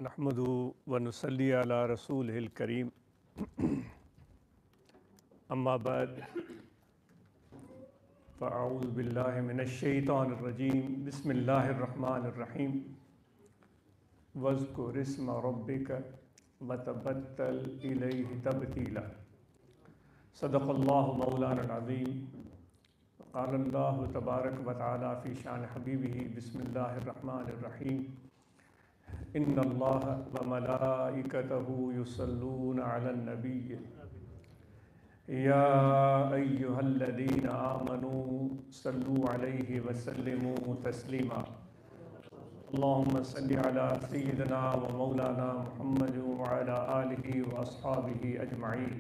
نحمدہ و نصلی علی رسولہ الکریم اما بعد فاعوذ باللہ من الشیطان الرجیم بسم اللہ الرحمن الرحیم واذکر اسم ربک وتبتل الیہ تبتیلا صدق اللہ مولانا العظیم قال اللہ تبارک و تعالی فی شان حبیبہ بسم اللہ الرحمن الرحیم ان اللہ وملائکتہ یصلون علی النبی یا ایہا الذین آمنوا صلوا علیہ وسلموا تسلیما اللہم صل علی سیدنا و مولانا محمد وعلی آلہ واصحابہ اجمعین۔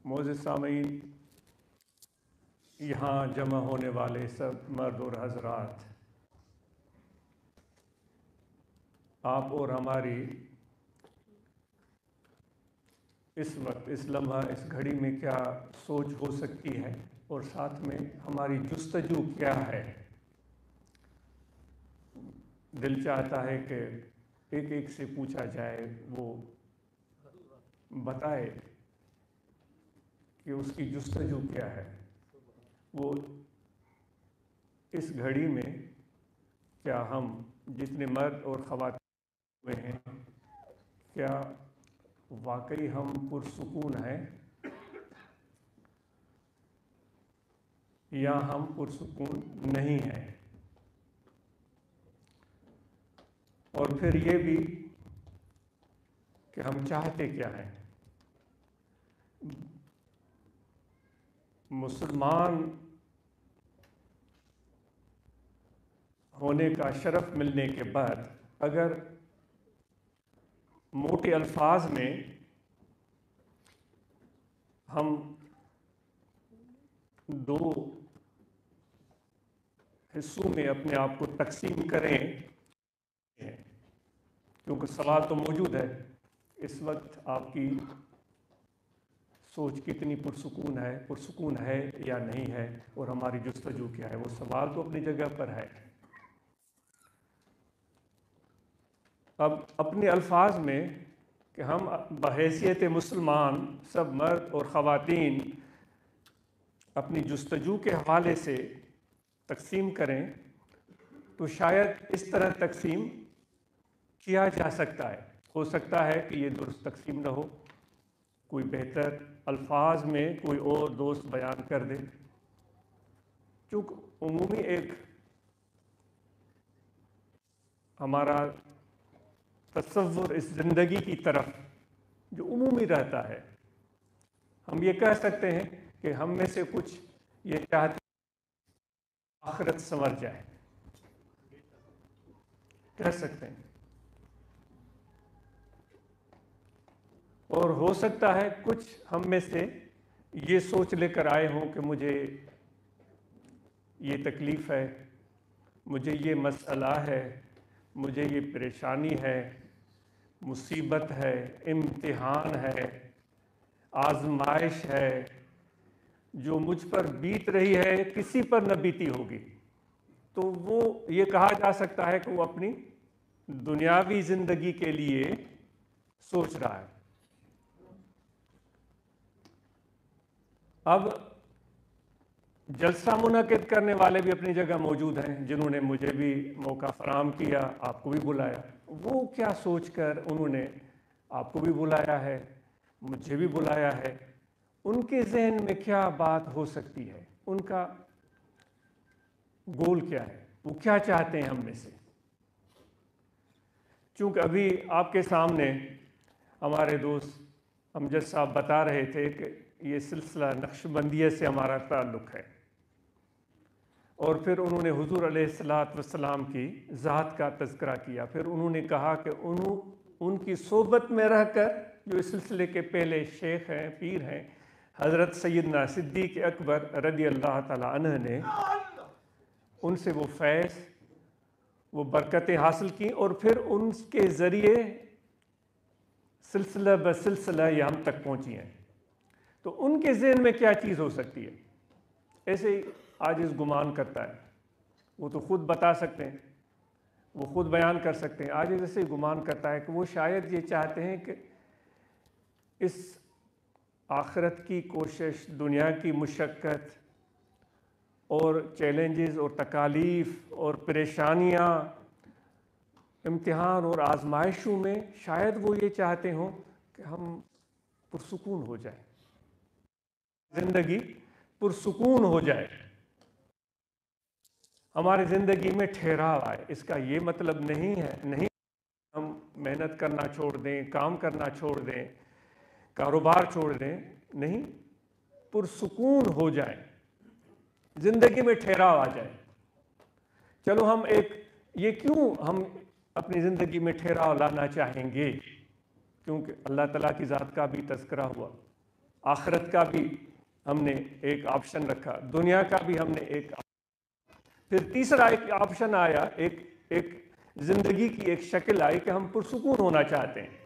معزز سامعین، یہاں جمع ہونے والے سب مرد اور حضرات، آپ اور ہماری اس وقت، اس لمحہ، اس گھڑی میں کیا سوچ ہو سکتی ہے اور ساتھ میں ہماری جستجو کیا ہے؟ دل چاہتا ہے کہ ایک ایک سے پوچھا جائے، وہ بتائے کہ اس کی جستجو کیا ہے، وہ اس گھڑی میں کیا ہم جتنے مرد اور خواتین ہوئے ہیں، کیا واقعی ہم پرسکون ہیں یا ہم پرسکون نہیں ہیں؟ اور پھر یہ بھی کہ ہم چاہتے کیا ہیں؟ مسلمان ہونے کا شرف ملنے کے بعد اگر موٹے الفاظ میں ہم دو حصوں میں اپنے آپ کو تقسیم کریں، کیونکہ سوال تو موجود ہے اس وقت، آپ کی سوچ کتنی پرسکون ہے یا نہیں ہے، اور ہماری جستجو کیا ہے؟ وہ سوال تو اپنی جگہ پر ہے۔ اب اپنے الفاظ میں کہ ہم بحیثیت مسلمان سب مرد اور خواتین اپنی جستجو کے حوالے سے تقسیم کریں تو شاید اس طرح تقسیم کیا جا سکتا ہے۔ ہو سکتا ہے کہ یہ درست تقسیم نہ ہو، کوئی بہتر الفاظ میں کوئی اور دوست بیان کر دے، چونکہ عمومی ایک ہمارا تصور اس زندگی کی طرف جو عمومی رہتا ہے، ہم یہ کہہ سکتے ہیں کہ ہم میں سے کچھ یہ چاہتے ہیں آخرت سنور جائے، کہہ سکتے ہیں، اور ہو سکتا ہے کچھ ہم میں سے یہ سوچ لے کر آئے ہوں کہ مجھے یہ تکلیف ہے، مجھے یہ مسئلہ ہے، مجھے یہ پریشانی ہے، مصیبت ہے، امتحان ہے، آزمائش ہے، جو مجھ پر بیت رہی ہے کسی پر نہ بیتی ہوگی، تو وہ یہ کہا جا سکتا ہے کہ وہ اپنی دنیاوی زندگی کے لیے سوچ رہا ہے۔ اب جلسہ منعقد کرنے والے بھی اپنی جگہ موجود ہیں، جنہوں نے مجھے بھی موقع فراہم کیا، آپ کو بھی بلایا، وہ کیا سوچ کر انہوں نے آپ کو بھی بلایا ہے، مجھے بھی بلایا ہے، ان کے ذہن میں کیا بات ہو سکتی ہے، ان کا گول کیا ہے، وہ کیا چاہتے ہیں ہم میں سے؟ چونکہ ابھی آپ کے سامنے ہمارے دوست امجد صاحب بتا رہے تھے کہ یہ سلسلہ نقشبندیہ سے ہمارا تعلق ہے، اور پھر انہوں نے حضور علیہ السلام کی ذات کا تذکرہ کیا، پھر انہوں نے کہا کہ ان کی صحبت میں رہ کر جو اس سلسلے کے پہلے شیخ ہیں، پیر ہیں، حضرت سیدنا صدیق اکبر رضی اللہ تعالی عنہ نے، ان سے وہ فیض، وہ برکتیں حاصل کی، اور پھر ان کے ذریعے سلسلہ بسلسلہ یہ ہم تک پہنچی ہیں۔ تو ان کے ذہن میں کیا چیز ہو سکتی ہے؟ ایسے ہی عاجز گمان کرتا ہے، وہ تو خود بتا سکتے ہیں۔ وہ خود بیان کر سکتے ہیں. آج جیسے گمان کرتا ہے کہ وہ شاید یہ چاہتے ہیں کہ اس آخرت کی کوشش، دنیا کی مشقت اور چیلنجز اور تکالیف اور پریشانیاں، امتحان اور آزمائشوں میں شاید وہ یہ چاہتے ہوں کہ ہم پرسکون ہو جائیں، زندگی پرسکون ہو جائے، ہماری زندگی میں ٹھہراؤ آئے. اس کا یہ مطلب نہیں ہم محنت کرنا چھوڑ دیں، کام کرنا چھوڑ دیں، کاروبار چھوڑ دیں. نہیں، پرسکون ہو جائیں، زندگی میں ٹھہراؤ آ جائے. چلو یہ کیوں ہم اپنی زندگی میں ٹھہراؤ لانا چاہیں گے؟ کیونکہ اللہ تعالیٰ کی ذات کا بھی تذکرہ ہوا، آخرت کا بھی ہم نے ایک آپشن رکھا، دنیا کا بھی ہم نے ایک پھر تیسرا ایک آپشن آیا، ایک زندگی کی ایک شکل آئی کہ ہم پرسکون ہونا چاہتے ہیں.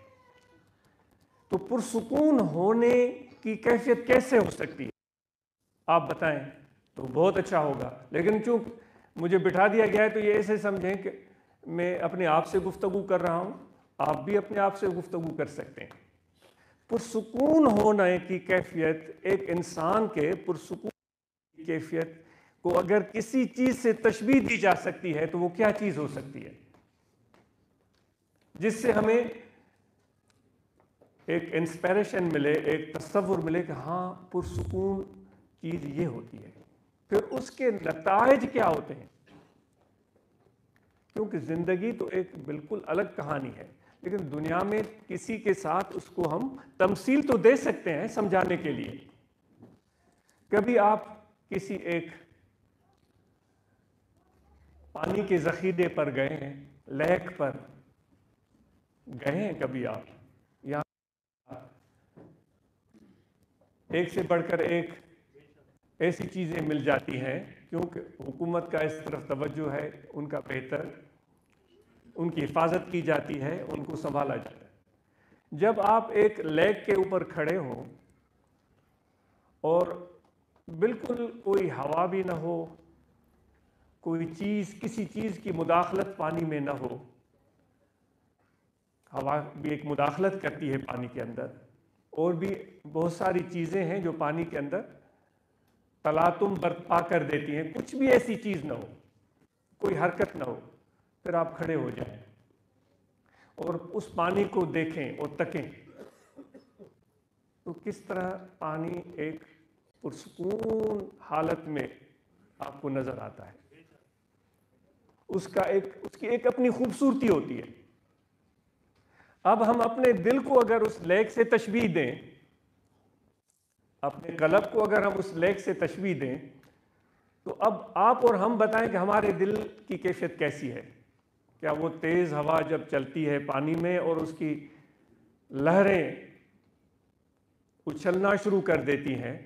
تو پرسکون ہونے کی کیفیت کیسے ہو سکتی ہے؟ آپ بتائیں تو بہت اچھا ہوگا. لیکن چونکہ مجھے بٹھا دیا گیا ہے تو یہ ایسے سمجھیں کہ میں اپنے آپ سے گفتگو کر رہا ہوں، آپ بھی اپنے آپ سے گفتگو کر سکتے ہیں. پرسکون ہونے کی کیفیت، ایک انسان کے پرسکون کی کیفیت کو اگر کسی چیز سے تشبیہ دی جا سکتی ہے تو وہ کیا چیز ہو سکتی ہے جس سے ہمیں ایک انسپائریشن ملے، ایک تصور ملے کہ ہاں پرسکون چیز یہ ہوتی ہے. پھر اس کے نتائج کیا ہوتے ہیں؟ کیونکہ زندگی تو ایک بالکل الگ کہانی ہے، لیکن دنیا میں کسی کے ساتھ اس کو ہم تمثیل تو دے سکتے ہیں سمجھانے کے لیے. کبھی آپ کسی ایک پانی کے ذخیرے پر گئے ہیں، لیک پر گئے ہیں کبھی آپ؟ یہاں ایک سے بڑھ کر ایک ایسی چیزیں مل جاتی ہیں کیونکہ حکومت کا اس طرف توجہ ہے، ان کا بہتر، ان کی حفاظت کی جاتی ہے، ان کو سنبھالا جاتا ہے. جب آپ ایک لیک کے اوپر کھڑے ہوں اور بالکل کوئی ہوا بھی نہ ہو، کوئی چیز، کسی چیز کی مداخلت پانی میں نہ ہو، ہوا بھی ایک مداخلت کرتی ہے پانی کے اندر، اور بھی بہت ساری چیزیں ہیں جو پانی کے اندر تلاطم برپا کر دیتی ہیں، کچھ بھی ایسی چیز نہ ہو، کوئی حرکت نہ ہو، پھر آپ کھڑے ہو جائیں اور اس پانی کو دیکھیں اور تکیں تو کس طرح پانی ایک پرسکون حالت میں آپ کو نظر آتا ہے. اس کی ایک اپنی خوبصورتی ہوتی ہے. اب ہم اپنے دل کو اگر اس لیک سے تشبیہ دیں، اپنے قلب کو اگر ہم اس لیک سے تشبیہ دیں تو اب آپ اور ہم بتائیں کہ ہمارے دل کی کیفیت کیسی ہے. کیا وہ تیز ہوا جب چلتی ہے پانی میں اور اس کی لہریں اچھلنا شروع کر دیتی ہیں،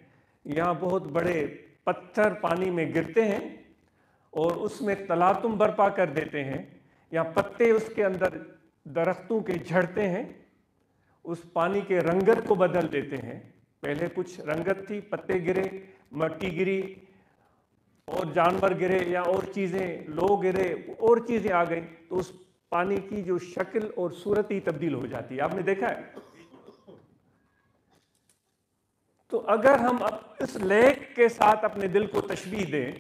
یہاں بہت بڑے پتھر پانی میں گرتے ہیں اور اس میں تلاطم برپا کر دیتے ہیں، یا پتے اس کے اندر درختوں کے جھڑتے ہیں، اس پانی کے رنگت کو بدل دیتے ہیں. پہلے کچھ رنگت تھی، پتے گرے، مٹی گری اور جانور گرے یا اور چیزیں، لوگ گرے، اور چیزیں آ گئیں تو اس پانی کی جو شکل اور صورت ہی تبدیل ہو جاتی ہے. آپ نے دیکھا ہے؟ تو اگر ہم اس لیک کے ساتھ اپنے دل کو تشبیہ دیں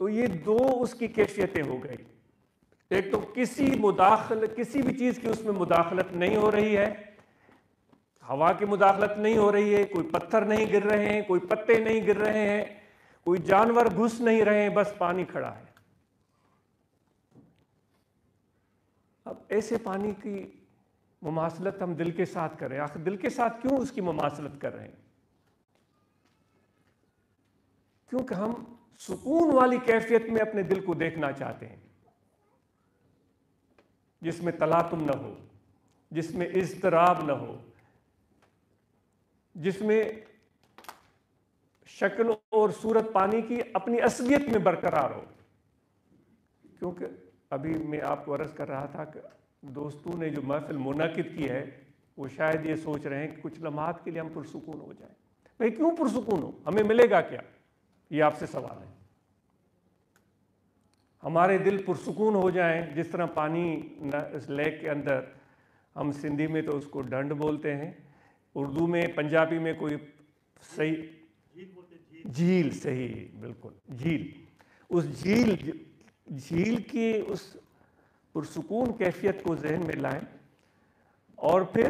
تو یہ دو اس کی کیفیتیں ہو گئی. ایک تو کسی بھی چیز کی اس میں مداخلت نہیں ہو رہی ہے، ہوا کی مداخلت نہیں ہو رہی ہے، کوئی پتھر نہیں گر رہے ہیں، کوئی پتے نہیں گر رہے ہیں، کوئی جانور گھس نہیں رہے ہیں، بس پانی کھڑا ہے. اب ایسے پانی کی مماثلت ہم دل کے ساتھ کریں. آخر دل کے ساتھ کیوں اس کی مماثلت کر رہے ہیں؟ کیونکہ ہم سکون والی کیفیت میں اپنے دل کو دیکھنا چاہتے ہیں، جس میں تلاطم نہ ہو، جس میں اضطراب نہ ہو، جس میں شکل اور صورت پانی کی اپنی اصلیت میں برقرار ہو. کیونکہ ابھی میں آپ کو عرض کر رہا تھا کہ دوستوں نے جو محفل منعقد کی ہے وہ شاید یہ سوچ رہے ہیں کہ کچھ لمحات کے لیے ہم پرسکون ہو جائیں. بھئی کیوں پرسکون ہو؟ ہمیں ملے گا کیا؟ یہ آپ سے سوال ہے. ہمارے دل پرسکون ہو جائیں، جس طرح پانی اس لیک کے اندر، ہم سندھی میں تو اس کو ڈنڈ بولتے ہیں، اردو میں پنجابی میں کوئی صحیح جھیل، صحیح بالکل جھیل، اس جھیل کی اس پرسکون کیفیت کو ذہن میں لائیں، اور پھر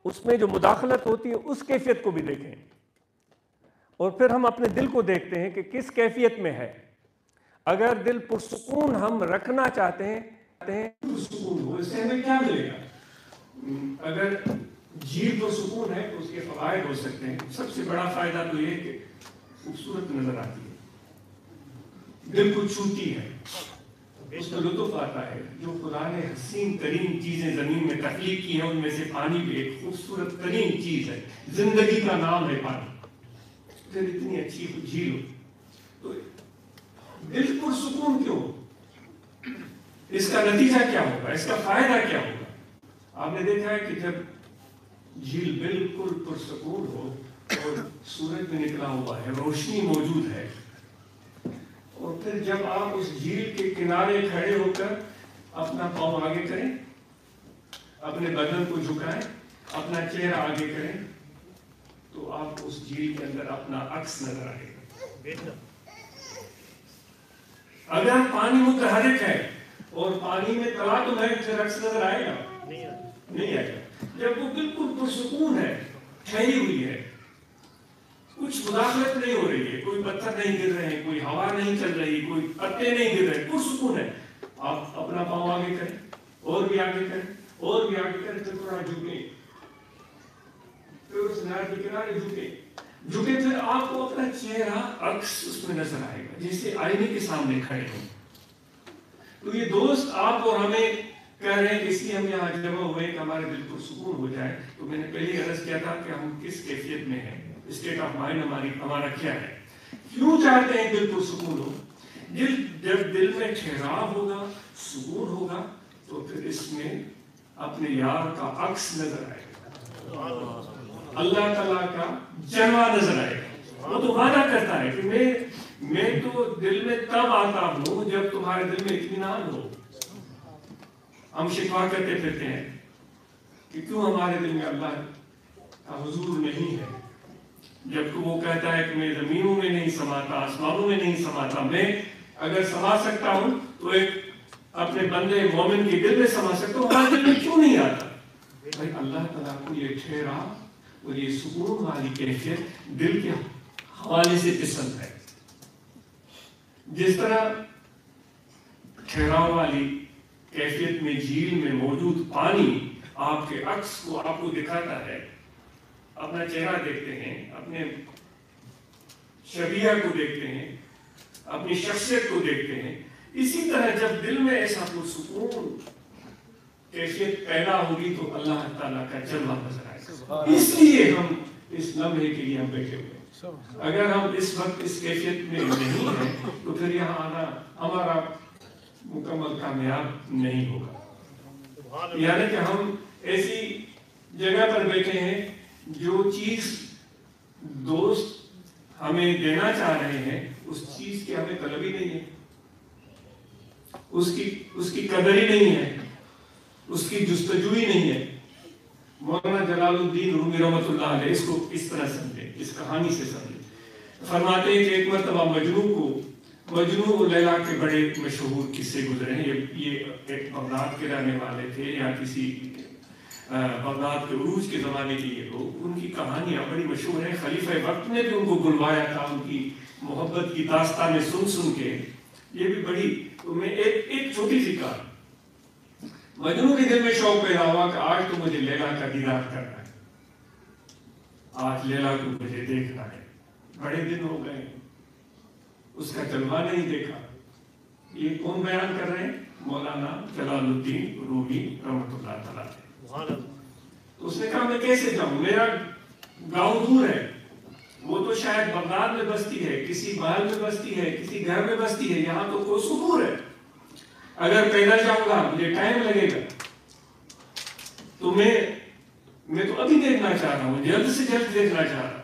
اس میں جو مداخلت ہوتی ہے اس کیفیت کو بھی دیکھیں، اور پھر ہم اپنے دل کو دیکھتے ہیں کہ کس کیفیت میں ہے۔ اگر دل پرسکون ہم رکھنا چاہتے ہیں پرسکون ہو، اس سے ہمیں کیا ملے گا؟ اگر جھیل پرسکون ہے تو اس کے فوائد ہو سکتے ہیں۔ سب سے بڑا فائدہ تو یہ کہ خوبصورت نظر آتی ہے، دل کو چھوتی ہے، اس کا لطف آتا ہے۔ جو خدا نے حسین ترین چیزیں زمین میں تخلیق کی ہیں ان میں سے پانی بھی ایک خوبصورت ترین چیز ہے، زندگی کا نام ہے پانی، پھر اتنی اچھی جھیل ہو تو دل پرسکون کیوں؟ اس کا نتیجہ کیا ہوگا، اس کا فائدہ کیا ہوگا؟ آپ نے دیکھا ہے کہ جب جھیل بالکل پرسکون ہو اور سورج میں نکلا ہوا ہے، روشنی موجود ہے، اور پھر جب آپ اس جھیل کے کنارے کھڑے ہو کر اپنا پاؤں آگے کریں، اپنے بدن کو جھکائیں، اپنا چہرہ آگے کریں، تو آپ کو اس جھیل کے اندر اپنا عکس نظر آئے گا۔ اگر پانی متحرک ہے اور پانی میں تلا تو پھر عکس نظر آئے گا؟ نہیں آئے گا۔ جب وہ بالکل پرسکون ہے، ٹھہری ہوئی ہے، کچھ مداخلت نہیں ہو رہی ہے، کوئی پتھر نہیں گر رہے ہیں، کوئی ہوا نہیں چل رہی، کوئی پتے نہیں گر رہے، پرسکون ہے، آپ اپنا پاؤں آگے کریں، اور بھی آگے کریں، اور بھی آگے کریں، پھر تھوڑا جھکیں، پھر اس نہر کے کنارے جھکے، پھر آپ کو اپنا چہرہ عکس اس میں نظر آئے گا، جیسے آئینے کے سامنے کھڑے ہوں۔ تو یہ دوست آپ اور ہمیں کہہ رہے ہیں، اس لیے ہم یہاں جمع ہوئے کہ ہمارے دل کو سکون ہو جائے۔ تو میں نے پہلے عرض کیا تھا کہ ہم کس کیفیت میں ہیں، اسٹیٹ آف مائنڈ ہمارا کیا ہے، کیوں چاہتے ہیں دل کو سکون ہو؟ جب دل میں ٹھہراؤ ہوگا، سکون ہوگا، تو پھر اس میں اپنے یار کا عکس نظر آئے گا، اللہ تعالیٰ کا جلوہ نظر آئے گا۔ وہ تو وعدہ کرتا ہے کہ میں تو دل میں تب آتا ہوں جب تمہارے دل میں اطمینان ہو۔ ہم شکوا کرتے پھرتے ہیں کہ کیوں ہمارے دل میں اللہ کا حضور نہیں ہے، جبکہ وہ کہتا ہے کہ میں زمینوں میں نہیں سماتا، آسمانوں میں نہیں سماتا، میں اگر سما سکتا ہوں تو ایک اپنے بندے مومن کے دل میں سما سکتا ہوں، ہمارے دل میں کیوں نہیں آتا؟ بھائی اللہ تعالیٰ کو یہ ٹھہرا اور یہ سکون والی کیفیت دل کے حوالے سے پسند ہے۔ جس طرح ٹھہراؤ والی کیفیت میں جھیل میں موجود پانی آپ کے عکس کو آپ کو دکھاتا ہے، اپنا چہرہ دیکھتے ہیں، اپنے شبیہ کو دیکھتے ہیں، اپنی شخصیت کو دیکھتے ہیں، اسی طرح جب دل میں ایسا پرسکون کیفیت پیدا ہوگی تو اللہ تعالیٰ کا جلوہ نظر آئے گا۔ اس لیے ہم اس لمحے کے لیے ہم بیٹھے ہوئے ہیں۔ اگر ہم اس وقت اس کیفیت میں نہیں ہیں تو پھر یہاں آنا ہمارا مکمل کامیاب نہیں ہوگا۔ یعنی کہ ہم ایسی جگہ پر بیٹھے ہیں جو چیز دوست ہمیں دینا چاہ رہے ہیں اس چیز کی ہمیں طلب ہی نہیں ہے، اس کی قدر ہی نہیں ہے، اس کی جستجو ہی نہیں ہے۔ مولانا جلال الدین رومی رحمۃ اللہ علیہ اس کو اس طرح سمجھے، اس کہانی سے سمجھے۔ فرماتے ہیں کہ ایک مرتبہ مجنوں اور لیلا کے بڑے مشہور قصے گزرے ہیں۔ یہ ایک بغداد کے رہنے والے تھے یا کسی بغداد کے عروج کے زمانے کے یہ لوگ، ان کی کہانیاں بڑی مشہور ہیں۔ خلیفہ وقت نے بھی ان کو بلوایا تھا ان کی محبت کی داستانیں سن کے، یہ بھی بڑی۔ تو میں ایک چھوٹی سی کہانی، مجنوں کے دل میں شوق پیدا ہوا کہ آج تو مجھے لیلا کا دیدار کرنا ہے، آج لیلا کو مجھے دیکھنا ہے، بڑے دن ہو گئے اس کا جلوہ نہیں دیکھا۔ یہ کون بیان کر رہے ہیں؟ مولانا جلال الدین رومی رحمۃ اللہ تعالیٰ۔ تو اس نے کہا میں کیسے جاؤں، میرا گاؤں دور ہے، وہ تو شاید بغداد میں بستی ہے، کسی محل میں بستی ہے، کسی گھر میں بستی ہے، یہاں تو کوئی دور ہے، اگر پیدل جاؤں گا مجھے ٹائم لگے گا، تو میں تو ابھی دیکھنا چاہ رہا ہوں، جلد سے جلد دیکھنا چاہ رہا ہوں۔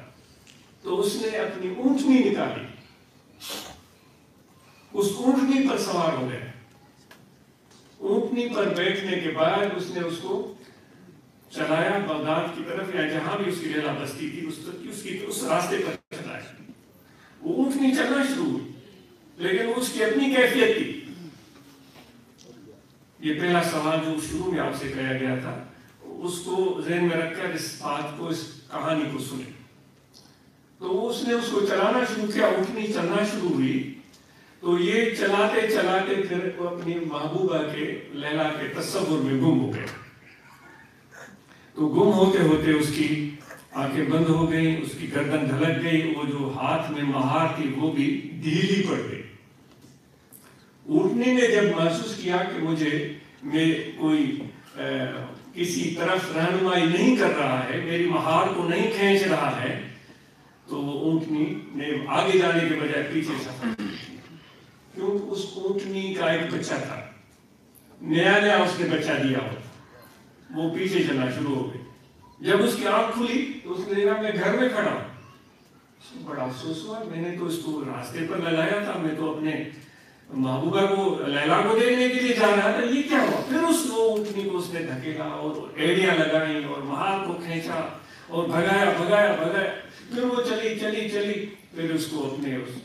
تو اس نے اپنی اونٹنی نکالی، اس اونٹنی پر سوار ہو گیا. اونٹنی پر بیٹھنے کے بعد اس نے اس کو چلایا بغداد کی طرف یا جہاں بھی اس کی لیلا بستی تھی اس راستے پر چلایا. وہ اونٹنی چلنا شروع ہوئی لیکن اس کی اپنی کیفیت تھی. یہ پہلا سوال جو شروع میں آپ سے کہا گیا تھا اس کو ذہن میں رکھ کر اس بات کو اس کہانی کو سنیں. تو اس نے اس کو چلانا شروع کیا. اونٹنی چلنا شروع ہوئی تو یہ چلاتے چلاتے پھر وہ اپنی محبوبہ کے لیلا کے تصور میں گم ہو گئے. تو گم ہوتے ہوتے اس کی آنکھیں بند ہو گئی, اس کی گردن ڈھلک گئی, وہ جو ہاتھ میں مہار تھی وہ بھی ڈھیلی پڑ گئی. اونٹنی نے جب محسوس کیا کہ میں کوئی کسی طرف رہنمائی نہیں کر رہا ہے, میری مہار کو نہیں کھینچ رہا ہے, تو وہ اونٹنی نے آگے جانے کے بجائے پیچھے سفر کی. کیونکہ اس اونٹنی کا ایک بچہ تھا, نیا اس نے بچہ دیا ہوا, وہ پیچھے چلنا شروع ہو گئی. جب اس کی آنکھ کھلی تو اس نے دیکھا میں گھر میں کھڑا ہوں. اس کو بڑا افسوس ہوا, میں نے تو اس کو راستے پر لگایا تھا, میں تو اپنے محبوبہ کو لیلا کو دینے کے لیے جا رہا تھا, یہ کیا ہوا؟ پھر اس اونٹنی کو اس نے دھکیلا اور ایڑیاں لگائیں اور مہار کو کھینچا اور بھگایا. پھر وہ چلی. پھر اس کو اپنے اس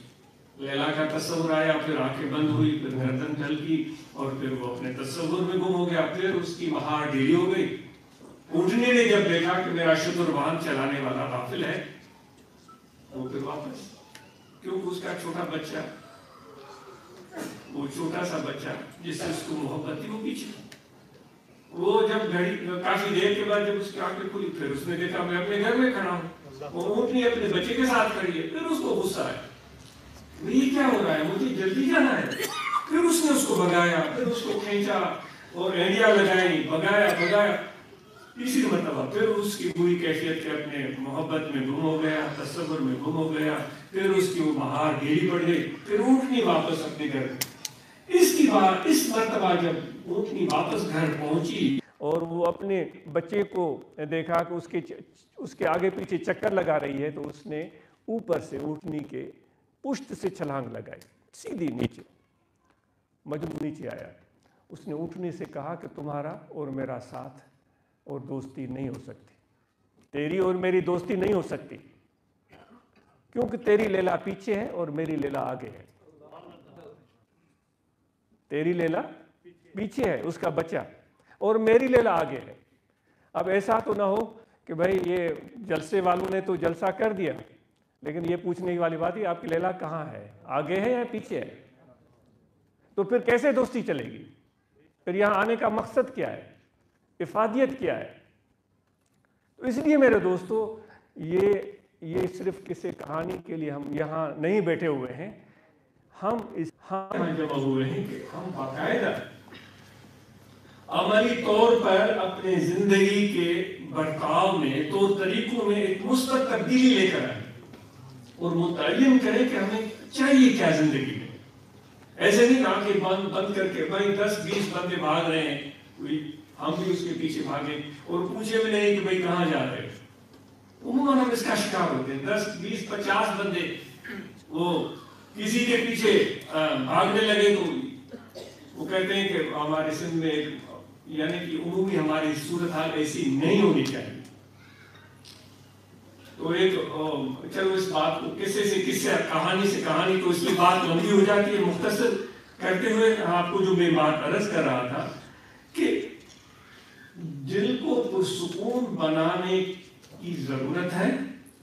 لیلا کا تصور آیا, پھر آنکھیں بند ہوئی, پھر گردن ڈھل کی اور پھر وہ اپنے تصور میں گم ہو گیا. پھر اس کی مہار ڈھیلی ہو گئی. اونٹنی نے جب دیکھا کہ میرا شتروان چلانے والا غافل ہے, وہ پھر واپس, کیونکہ اس کا چھوٹا بچہ, وہ چھوٹا سا بچہ جس سے اس کو محبت تھی, وہ پیچھے. وہ جب کافی دیر کے بعد جب اس کی آنکھیں کھلی, پھر اس نے دیکھا میں اپنے گھر میں کھڑا ہوں, وہ اونٹنی اپنے بچے کے ساتھ کھڑی ہے. پھر اس کو غصہ آیا, یہ کیا ہو رہا ہے, مجھے جلدی جانا ہے. پھر اس نے اس کو بھگایا, پھر اس کو کھینچا اور ایڑیاں لگائی, بھگایا. تیسری مرتبہ پھر اس کی بری کیفیت کے اپنے محبت میں گم ہو گیا, تصور میں گم ہو گیا. پھر اس کی وہ مہار ڈھیلی پڑ گئی. پھر اونٹنی واپس اپنے گھر. اس مرتبہ جب اونٹنی واپس گھر پہنچی اور وہ اپنے بچے کو دیکھا کہ اس کے آگے پیچھے چکر لگا رہی ہے, تو اس نے اوپر سے اونٹنی کے پشت سے چھلانگ لگائی سیدھی نیچے. مجنون نیچے آیا. اس نے اونٹنی سے کہا کہ تمہارا اور میرا ساتھ اور دوستی نہیں ہو سکتی, تیری اور میری دوستی نہیں ہو سکتی, کیونکہ تیری لیلا پیچھے ہے اور میری لیلا آگے ہے. تیری لیلا پیچھے ہے, اس کا بچہ, اور میری لیلا آگے ہے. اب ایسا تو نہ ہو کہ بھائی یہ جلسے والوں نے تو جلسہ کر دیا, لیکن یہ پوچھنے والی بات ہے آپ کی لیلا کہاں ہے, آگے ہے یا پیچھے ہے؟ تو پھر کیسے دوستی چلے گی؟ پھر یہاں آنے کا مقصد کیا ہے, افادیت کیا ہے؟ تو اس لیے میرے دوستو, یہ صرف کسی کہانی کے لیے ہم یہاں نہیں بیٹھے ہوئے ہیں. ہم جمع ہوئے ہیں کہ ہم باقاعدہ عملی طور پر اپنے زندگی کے برتاؤ میں, طور طریقوں میں ایک مثبت تبدیلی لے کر آئیں اور متعین کریں کہ ہمیں چاہیے کیا زندگی میں. ایسے نہیں آنکھیں بند کر کے بھائی 10-20 بندے بھاگ رہے ہیں, ہم بھی اس کے پیچھے بھاگیں اور پوچھے بھی نہیں کہ بھائی کہاں جا رہے ہیں. عموماً ہم اس کا شکار ہوتے ہیں. 10-20-50 بندے وہ کسی کے پیچھے بھاگنے لگے تو وہ کہتے ہیں کہ ہمارے سندھ میں یعنی کہ عمومی ہماری صورتحال ایسی نہیں ہونی چاہیے. تو ایک چلو اس بات کو قصے سے کہانی سے کہانی تو اس کی بات لمبی ہو جاتی ہے. مختصر کرتے ہوئے آپ کو جو میں بات عرض کر رہا تھا کہ دل کو پرسکون بنانے کی ضرورت ہے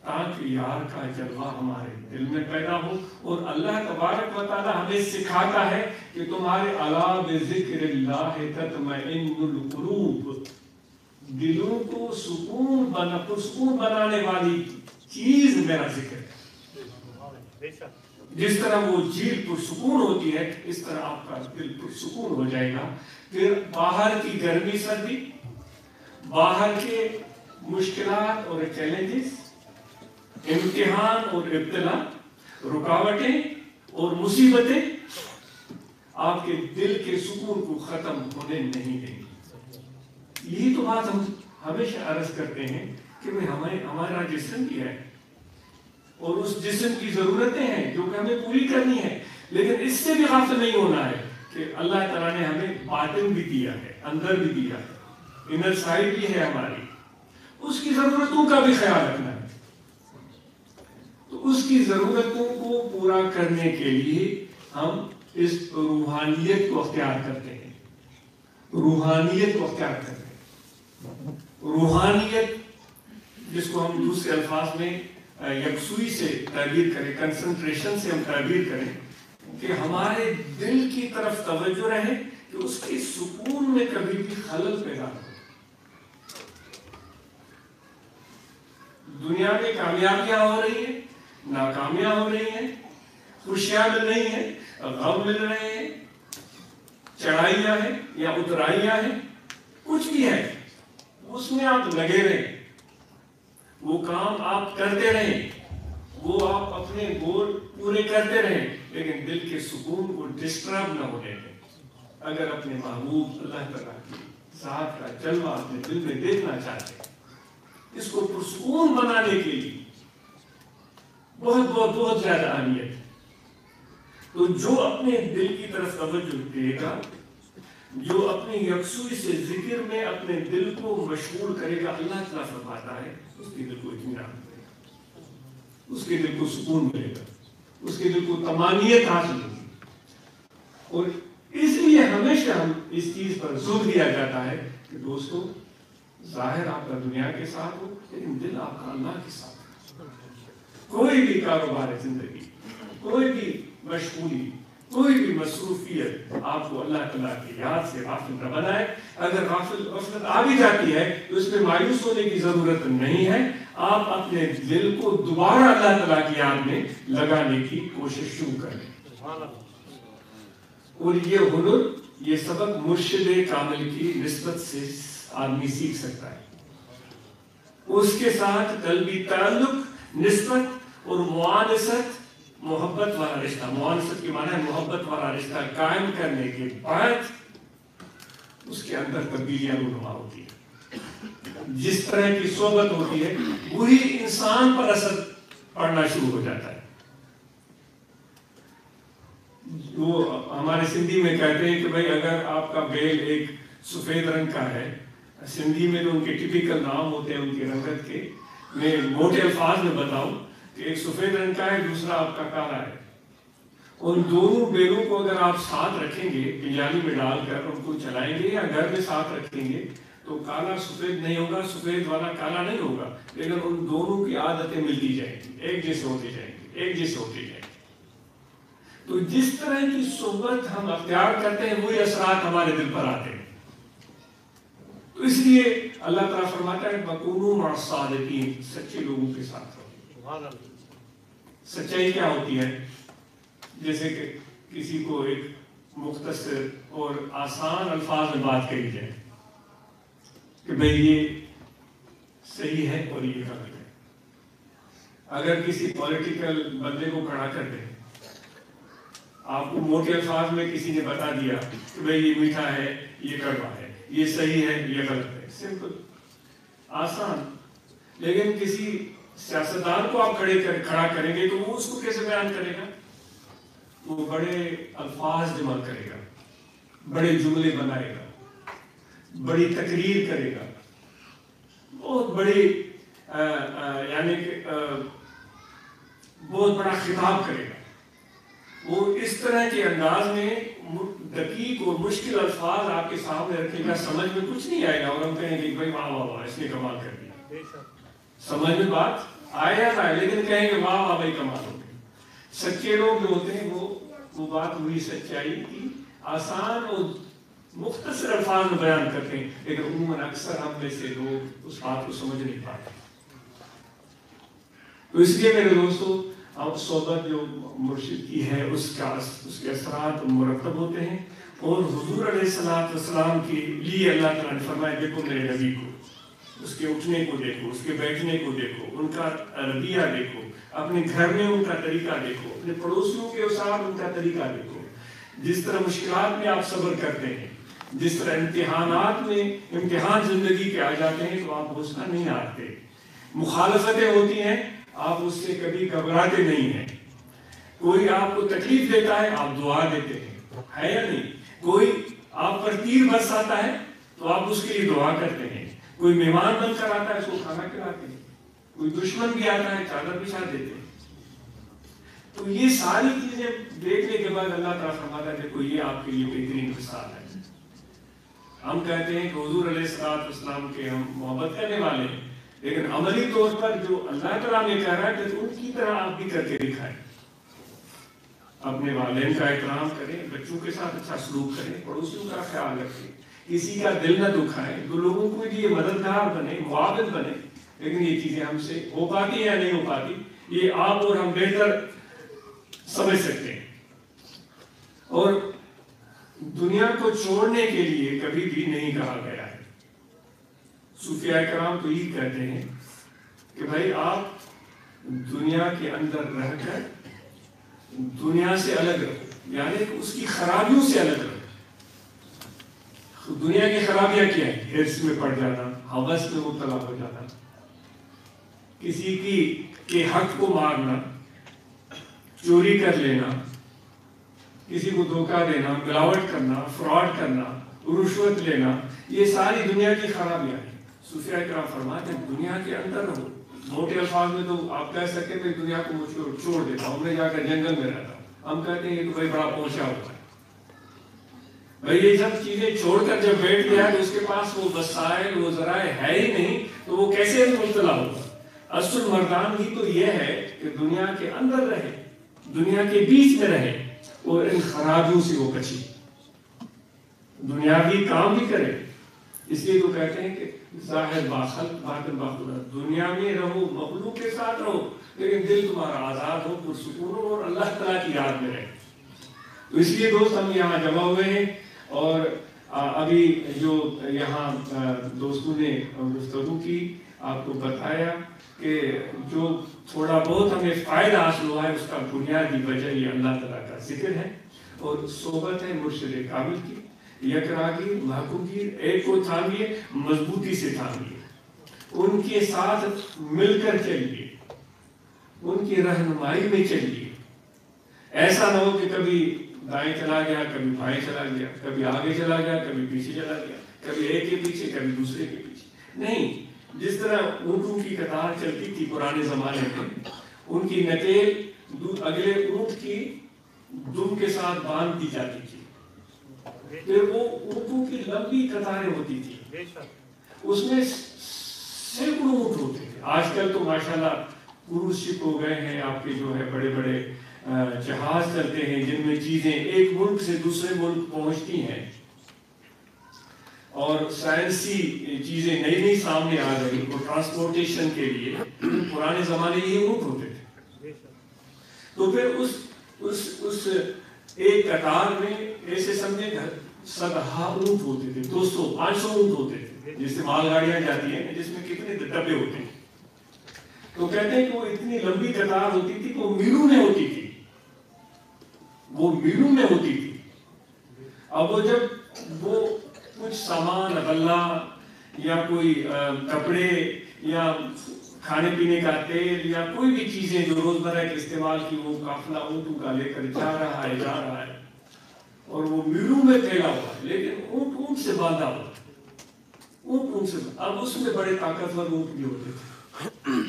تاکہ یار کا جلوہ ہمارے دل میں پیدا ہو. اور اللہ تبارک و تعالی ہمیں سکھاتا ہے کہ تمہارے الا بذکر اللہ تطمئن القلوب, دلوں کو پرسکون بنانے والی چیز میرا ذکر ہے. جس طرح وہ جھیل پرسکون ہوتی ہے اس طرح آپ کا دل پرسکون ہو جائے گا. پھر باہر کی گرمی سردی, باہر کے مشکلات اور چیلنجز, امتحان اور ابتلا, رکاوٹیں اور مصیبتیں آپ کے دل کے سکون کو ختم ہونے نہیں دیں گی. یہی تو بات ہم ہمیشہ عرض کرتے ہیں کہ ہمارا جسم کیا ہے اور اس جسم کی ضرورتیں ہیں جو کہ ہمیں پوری کرنی ہے. لیکن اس سے بھی غافل نہیں ہونا ہے کہ اللہ تعالیٰ نے ہمیں باطن بھی دیا ہے، اندر بھی دیا ہے، انر سائڈ بھی ہے ہماری، اس کی ضرورتوں کا بھی خیال رکھنا ہے۔ تو اس کی ضرورتوں کو پورا کرنے کے لیے ہم اس روحانیت کو اختیار کرتے ہیں، روحانیت کو اختیار کرتے ہیں۔ روحانیت جس کو ہم دوسرے الفاظ میں یکسوئی سے تعبیر کریں، کنسنٹریشن سے ہم تعبیر کریں کہ ہمارے دل کی طرف توجہ رہے کہ اس کے سکون میں کبھی بھی خلل پیدا ہو۔ دنیا میں کامیابیاں ہو رہی ہیں، ناکامیاں ہو رہی ہیں، خوشیاں مل رہی ہیں، غم مل رہے ہیں، چڑھائیاں ہیں یا اترائیاں ہیں، کچھ بھی ہے اس میں آپ لگے رہیں، وہ کام آپ کرتے رہیں، وہ آپ اپنے گول پورے کرتے رہیں، لیکن دل کے سکون کو ڈسٹرب نہ ہونے دیں۔ اگر اپنے محبوب اللہ تعالیٰ کی ذات کا جلوہ اپنے دل میں دیکھنا چاہتے ہیں، اس کو پرسکون بنانے کے لیے بہت بہت بہت زیادہ اہمیت ہے۔ تو جو اپنے دل کی طرف توجہ دے گا، جو اپنی یکسوئی سے ذکر میں اپنے دل کو مشغول کرے گا، اللہ تعالیٰ فرماتا ہے اس کے دل کو اطمینان ملے گا، اس کے دل کو سکون ملے گا، اس کے دل کو طمانینت حاصل ہوگی۔ اور اس لیے ہمیشہ ہم اس چیز پر زور دیا جاتا ہے کہ دوستو، ظاہر آپ کا دنیا کے ساتھ ہو لیکن دل آپ کا اللہ کے ساتھ ہو۔ کوئی بھی کاروبار زندگی، کوئی بھی مشغولی، کوئی بھی مصروفیت آپ کو اللہ تعالیٰ کی یاد سے غافل نہ بنائے۔ اگر غفلت آ بھی جاتی ہے تو اس میں مایوس ہونے کی ضرورت نہیں ہے، آپ اپنے دل کو دوبارہ اللہ تعالیٰ کی یاد میں لگانے کی کوشش شروع کریں۔ اور یہ ہنر، یہ سبق مرشد کامل کی نسبت سے آدمی سیکھ سکتا ہے۔ اس کے ساتھ قلبی تعلق، نسبت اور معانست، محبت والا رشتہ، معانست کی معنی ہے محبت والا رشتہ قائم کرنے کے بعد اس کے اندر تبدیلیاں رونما ہوتی ہے۔ جس طرح کی صحبت ہوتی ہے وہی انسان پر اثر پڑنا شروع ہو جاتا ہے۔ وہ ہمارے سندھی میں کہتے ہیں کہ بھائی اگر آپ کا بیل ایک سفید رنگ کا ہے، سندھی میں تو ان کے ٹپیکل نام ہوتے ہیں ان کی رنگت کے، میں موٹے الفاظ میں بتاؤں کہ ایک سفید رنگ کا ہے، دوسرا آپ کا کالا ہے۔ ان دونوں بیلوں کو اگر آپ ساتھ رکھیں گے، پنجالی میں ڈال کر ان کو چلائیں گے یا گھر میں ساتھ رکھیں گے تو کالا سفید نہیں ہوگا، سفید والا کالا نہیں ہوگا، لیکن ان دونوں کی عادتیں ملتی جائیں گی، ایک جیسے ہوتی جائیں گی، ایک جیسے ہوتی جائیں گی۔ تو جس طرح کی صحبت ہم اختیار کرتے ہیں وہی اثرات ہمارے دل پر آتے ہیں۔ تو اس لیے اللہ تعالیٰ فرماتا ہے وَكُونُوا مَعَ الصَّادِقِينَ، سچے لوگوں کے ساتھ رہو۔ سچائی کیا ہوتی ہے؟ جیسے کہ کسی کو ایک مختصر اور آسان الفاظ میں بات کہی جائے کہ بھئی یہ صحیح ہے اور یہ غلط ہے۔ اگر کسی پولیٹیکل بندے کو کھڑا کر دیں، آپ کو موٹے الفاظ میں کسی نے بتا دیا کہ بھئی یہ میٹھا ہے، یہ کڑوا ہے، یہ صحیح ہے، یہ غلط ہے، سمپل، آسان۔ لیکن کسی سیاستدان کو آپ کھڑا کریں گے تو وہ اس کو کیسے بیان کرے گا؟ وہ بڑے الفاظ جمع کرے گا، بڑے جملے بنائے گا، بڑی تقریر کرے گا، بہت بڑی یعنی کہ بہت بڑا خطاب کرے گا۔ وہ اس طرح کے انداز میں دقیق اور مشکل الفاظ آپ کے سامنے رکھے گا، سمجھ میں کچھ نہیں آئے گا اور ہم کہیں گے بھائی واہ واہ واہ اس نے کمال کر دیا۔ سمجھ میں بات آئے یا نہ آئے لیکن کہیں گے واہ واہ بھائی کمال ہو گئی۔ سچے لوگ جو ہوتے ہیں وہ بات ہوئی سچائی کی آسان اور مختصر الفاظ میں بیان کرتے ہیں، لیکن عموماً اکثر ہم میں سے لوگ اس بات کو سمجھ نہیں پاتے۔ تو اس لیے میرے دوستو، اب صحبت جو مرشد کی ہے اس کے اثرات مرتب ہوتے ہیں، اور حضور علیہ السلام کے لیے اللہ تعالیٰ نے فرمایا دیکھو میرے نبی کو، اس کے اٹھنے کو دیکھو، اس کے بیٹھنے کو دیکھو، ان کا رویہ دیکھو، اپنے گھر میں ان کا طریقہ دیکھو، اپنے پڑوسیوں کے ساتھ ان کا طریقہ دیکھو، جس طرح مشکلات میں آپ صبر کرتے ہیں، جس طرح امتحانات میں امتحان زندگی کے آ جاتے ہیں تو آپ غصہ نہیں آتے، مخالفتیں ہوتی ہیں آپ اس سے کبھی گھبراتے نہیں ہیں، کوئی آپ کو تکلیف دیتا ہے آپ دعا دیتے ہیں، ہے یا نہیں؟ کوئی آپ پر تیر برساتا ہے تو آپ اس کے لیے دعا کرتے ہیں، کوئی مہمان بن کر آتا ہے اس کو کھانا کھلاتے ہیں، کوئی دشمن بھی آتا ہے چادر بچھا دیتے ہیں۔ تو یہ ساری چیزیں دیکھنے کے بعد اللہ تعالیٰ فرماتا ہے دیکھو یہ آپ کے لیے بہترین مثال ہے۔ ہم کہتے ہیں کہ حضور علیہ السلام کے ہم محبت کرنے والے ہیں، لیکن عملی طور پر جو اللہ تعالیٰ نے کہہ رہا ہے کہ ان کی طرح آپ بھی کر کے دکھائیں، اپنے والدین کا احترام کریں، بچوں کے ساتھ اچھا سلوک کریں، پڑوسیوں کا خیال رکھیں، کسی کا دل نہ دکھائیں، تو لوگوں کو لیے مددگار بنے، معاون بنے۔ لیکن یہ چیزیں ہم سے ہو پاتی یا نہیں ہو پاتی، یہ آپ اور ہم بہتر سمجھ سکتے ہیں۔ اور دنیا کو چھوڑنے کے لیے کبھی بھی نہیں کہا گیا ہے۔ صوفیاء کرام تو یہ کہتے ہیں کہ بھائی آپ دنیا کے اندر رہ کر دنیا سے الگ رہو، یعنی کہ اس کی خرابیوں سے الگ رہو۔ دنیا کی خرابیاں کیا ہیں؟ حرص میں پڑ جانا، ہوس میں مبتلا ہو جانا، کسی کے حق کو مارنا، چوری کر لینا، کسی کو دھوکہ دینا، ملاوٹ کرنا، فراڈ کرنا، رشوت لینا، یہ ساری دنیا کی خرابیاں ہیں۔ صوفیاء کرام فرماتے ہیں دنیا کے اندر رہو۔ موٹے الفاظ میں تو آپ کہہ سکتے ہیں کہ دنیا کو چھوڑ دیتا ہوں، میں جا کر جنگل میں رہتا ہوں۔ ہم کہتے ہیں یہ تو بھائی بڑا پہنچا ہوا ہے، بھائی یہ سب چیزیں چھوڑ کر جب بیٹھ گیا تو اس کے پاس وہ وسائل وہ ذرائع ہے ہی نہیں، تو وہ کیسے مبتلا ہوگا؟ اصل مردانگی تو یہ ہے کہ دنیا کے اندر رہے، دنیا کے بیچ میں رہے اور ان خرابیوں سے وہ بچے، دنیاوی کام بھی کرے۔ اس لیے تو کہتے ہیں کہ ظاہر باخلق باطن باخدا، دنیا میں رہو، مخلوق کے ساتھ رہو، لیکن دل تمہارا آزاد ہو، پرسکون ہو اور اللہ تعالیٰ کی یاد میں رہے۔ تو اس لیے دوست ہم یہاں جمع ہوئے ہیں، اور ابھی جو یہاں دوستوں نے گفتگو کی، آپ کو بتایا کہ جو تھوڑا بہت ہمیں فائدہ حاصل ہوا ہے اس کا بنیادی وجہ یہ اللہ تعالیٰ کا ذکر ہے اور صحبت ہے مرشد کامل کی۔ یکراگی محکومگیر، ایک کو تھانگیے، مضبوطی سے تھانگیے، ان کے ساتھ مل کر چلیے، ان کی رہنمائی میں چلیے۔ ایسا نہ ہو کہ کبھی دائیں چلا گیا، کبھی بائیں چلا گیا، کبھی آگے چلا گیا، کبھی پیچھے چلا گیا، کبھی ایک کے پیچھے کبھی دوسرے کے پیچھے نہیں۔ جس طرح اونٹوں کی قطار چلتی تھی پرانے زمانے میں، ان کی نکیل اگلے اونٹ کی دم کے ساتھ باندھ دی جاتی تھی، پھر وہ اونٹوں کی لمبی قطاریں ہوتی تھی، اس میں سینکڑوں اونٹ ہوتے تھے۔ آج کل تو ماشاءاللہ کروز شپ ہو گئے ہیں، آپ کے جو ہے بڑے بڑے جہاز چلتے ہیں جن میں چیزیں ایک ملک سے دوسرے ملک پہنچتی ہیں، اور سائنسی چیزیں نئی نئی سامنے آ رہی اور ٹرانسپورٹیشن کے لیے۔ پرانے زمانے یہ اونٹ ہوتے تھے، تو پھر اس ایک قطار میں ایسے سمجھے 100 اونٹ ہوتے تھے، 200 500 اونٹ ہوتے تھے، جس سے مال گاڑیاں جاتی ہیں جس میں کتنے ڈبے ہوتے ہیں۔ تو کہتے ہیں کہ وہ اتنی لمبی قطار ہوتی تھی کہ وہ میلوں میں ہوتی تھی، وہ میلوں میں ہوتی تھی۔ اب وہ جب وہ کچھ سامان غلہ یا کوئی کپڑے یا کھانے پینے کا تیل یا کوئی بھی چیزیں جو روزمرہ کے استعمال کی، وہ قافلہ اونٹوں کا لے کر جا رہا ہے اور وہ میلوں میں پھیلا ہوا ہے، لیکن اونٹ سے باندھا ہوا، اونٹ سے۔ اب اس میں بڑے طاقتور اونٹ بھی ہوتے تھے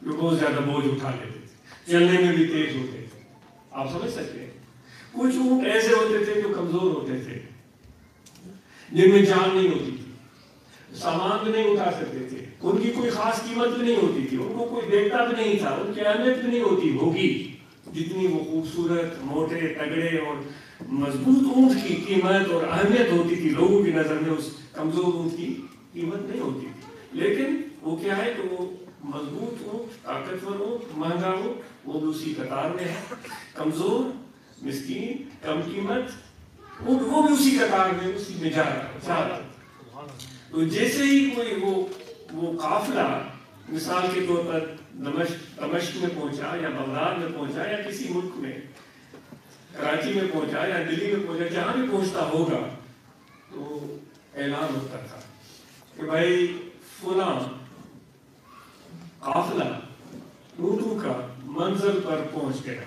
جو بہت زیادہ بوجھ اٹھا لیتے تھے، چلنے میں بھی تیز ہوتے تھے، آپ سمجھ سکتے ہیں۔ کچھ اونٹ ایسے ہوتے تھے جو کمزور ہوتے تھے، جن میں جان نہیں ہوتی تھی، سامان بھی نہیں اٹھا سکتے تھے، ان کی کوئی خاص قیمت بھی نہیں ہوتی تھی، ان کو کوئی دیکھتا بھی نہیں تھا، ان کی اہمیت بھی نہیں ہوگی جتنی وہ خوبصورت موٹے تگڑے اور مضبوط اونٹ کی قیمت اور اہمیت ہوتی تھی لوگوں کی نظر میں، اس کمزور اونٹ کی قیمت نہیں ہوتی تھی۔ لیکن وہ کیا ہے کہ وہ مضبوط اونٹ، طاقتور اونٹ، مہنگا اونٹ، وہ بھی اسی قطار میں ہے، کمزور، مسکین، کم قیمت اونٹ وہ بھی اسی قطار میں، اسی میں جا رہا ہے۔ تو جیسے ہی کوئی وہ قافلہ مثال کے طور پر دمشق میں پہنچا یا بغداد میں پہنچا یا کسی ملک میں، کراچی میں پہنچا یا دلی میں پہنچا، جہاں بھی پہنچتا ہوگا تو اعلان ہوتا تھا کہ بھائی فلاں قافلہ اونٹوں کا منزل پر پہنچ گیا،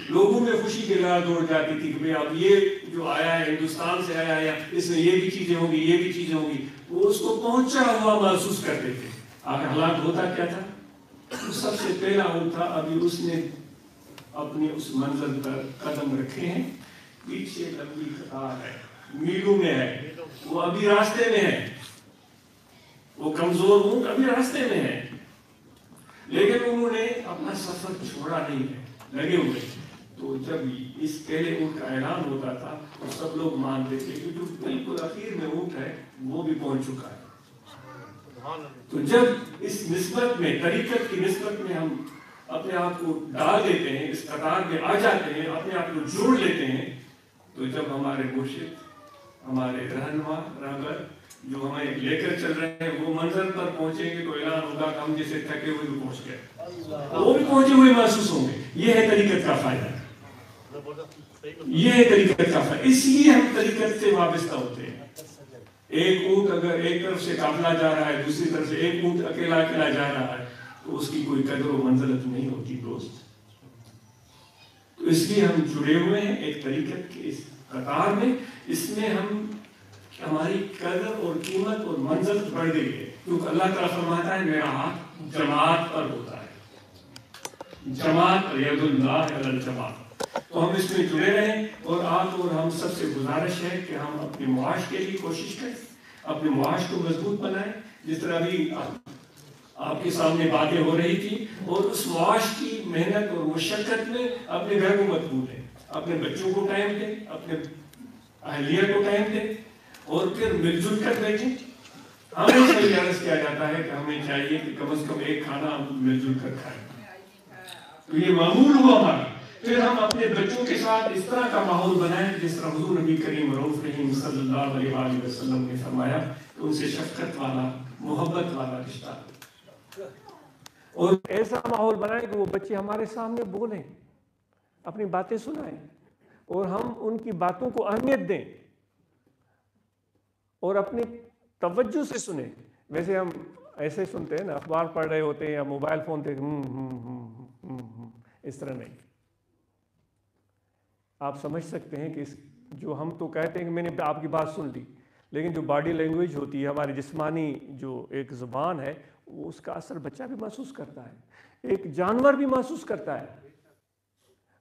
لوگوں میں خوشی کی لہر دوڑ جاتی تھی کہ اب یہ جو آیا ہے ہندوستان سے آیا ہے اس میں یہ بھی چیزیں ہوں گی یہ بھی چیزیں ہوں گی، وہ اس کو پہنچا ہوا محسوس کرتے تھے۔ آخر حالات ہوتا کیا تھا؟ سب سے پہلا اونٹ تھا، ابھی اس نے اپنے اس منزل پر قدم رکھے ہیں، پیچھے لمبی قطار ہے، میلوں میں ہے، وہ ابھی راستے میں ہے، وہ کمزور اونٹ ابھی راستے میں ہے، لیکن انہوں نے اپنا سفر چھوڑا نہیں ہے، لگے ہوئے۔ تو جب اس پہلے اونٹ کا اعلان ہوتا تھا تو سب لوگ مانتے تھے کہ جو بالکل اخیر میں اونٹ ہے وہ بھی پہنچ چکا ہے۔ تو جب اس نسبت میں، طریقت کی نسبت میں ہم اپنے آپ کو ڈال دیتے ہیں، اس قطار میں آ جاتے ہیں، اپنے آپ کو جوڑ لیتے ہیں، تو جب ہمارے مرشد، ہمارے رہنما، رہبر جو ہمیں لے کر چل رہے ہیں وہ منزل پر پہنچیں گے تو اعلان ہوگا کہ ہم جیسے تھکے ہوئے بھی پہنچ گئے، وہ بھی پہنچے ہوئے محسوس ہوں گے۔ یہ ہے طریقت کا فائدہ، یہ ہے طریقت کا فائدہ۔ اس لیے ہم طریقت سے وابستہ ہوتے ہیں۔ ایک اونٹ اگر ایک طرف سے قافلہ جا رہا ہے، دوسری طرف سے ایک اونٹ اکیلا اکیلا جا رہا ہے تو اس کی کوئی قدر و منزلت نہیں ہوتی دوست۔ تو اس لیے ہم جڑے ہوئے ہیں ایک طریقت کے اس قطار میں، اس میں ہماری قدر اور قیمت اور منزلت بڑھ گئی ہے، کیونکہ اللہ تعالیٰ فرماتا ہے میرا ہاتھ جماعت پر ہوتا ہے، جماعت ید اللہ علی الجماعت۔ تو ہم اس میں جڑے رہیں، اور آپ اور ہم سب سے گزارش ہے کہ ہم اپنے معاش کے لیے کوشش کریں، اپنے معاش کو مضبوط بنائیں، جس طرح بھی آپ کے سامنے باتیں ہو رہی تھی، اور اس معاش کی محنت اور مشقت میں اپنے گھر کو مت بھولیں، اپنے بچوں کو ٹائم دیں، اپنے اہلیہ کو ٹائم دیں، اور پھر مل جل کر بیٹھیں۔ ہمیں سے عرض کیا جاتا ہے کہ ہمیں چاہیے کہ کم از کم ایک کھانا ہم مل جل کر کھائیں، تو یہ معمول ہوا ہمارا۔ پھر ہم اپنے بچوں کے ساتھ اس طرح کا ماحول بنائیں جس طرح حضور نبی کریم رؤوف رحیم صلی اللہ علیہ وآلہ وسلم نے فرمایا کہ ان سے شفقت والا، محبت والا رشتہ، اور ایسا ماحول بنائیں کہ وہ بچے ہمارے سامنے بولیں، اپنی باتیں سنائیں، اور ہم ان کی باتوں کو اہمیت دیں اور اپنی توجہ سے سنیں۔ ویسے ہم ایسے سنتے ہیں نا، اخبار پڑھ رہے ہوتے ہیں یا موبائل فون دیکھ، اس طرح نہیں۔ آپ سمجھ سکتے ہیں کہ جو ہم تو کہتے ہیں کہ میں نے آپ کی بات سن لی، لیکن جو باڈی لینگویج ہوتی ہے، ہماری جسمانی جو ایک زبان ہے، وہ اس کا اثر بچہ بھی محسوس کرتا ہے، ایک جانور بھی محسوس کرتا ہے۔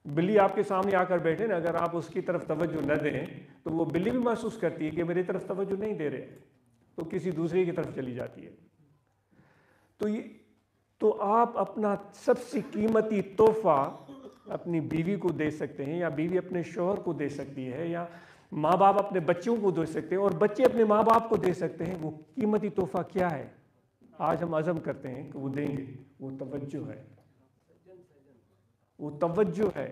بلی آپ کے سامنے آ کر بیٹھے نا، اگر آپ اس کی طرف توجہ نہ دیں تو وہ بلی بھی محسوس کرتی ہے کہ میری طرف توجہ نہیں دے رہے، تو کسی دوسرے کی طرف چلی جاتی ہے۔ تو آپ اپنا سب سے قیمتی تحفہ اپنی بیوی کو دے سکتے ہیں، یا بیوی اپنے شوہر کو دے سکتی ہے، یا ماں باپ اپنے بچوں کو دے سکتے ہیں، اور بچے اپنے ماں باپ کو دے سکتے ہیں۔ وہ قیمتی تحفہ کیا ہے؟ آج ہم عزم کرتے ہیں کہ وہ دیں گے، وہ توجہ ہے، وہ توجہ ہے۔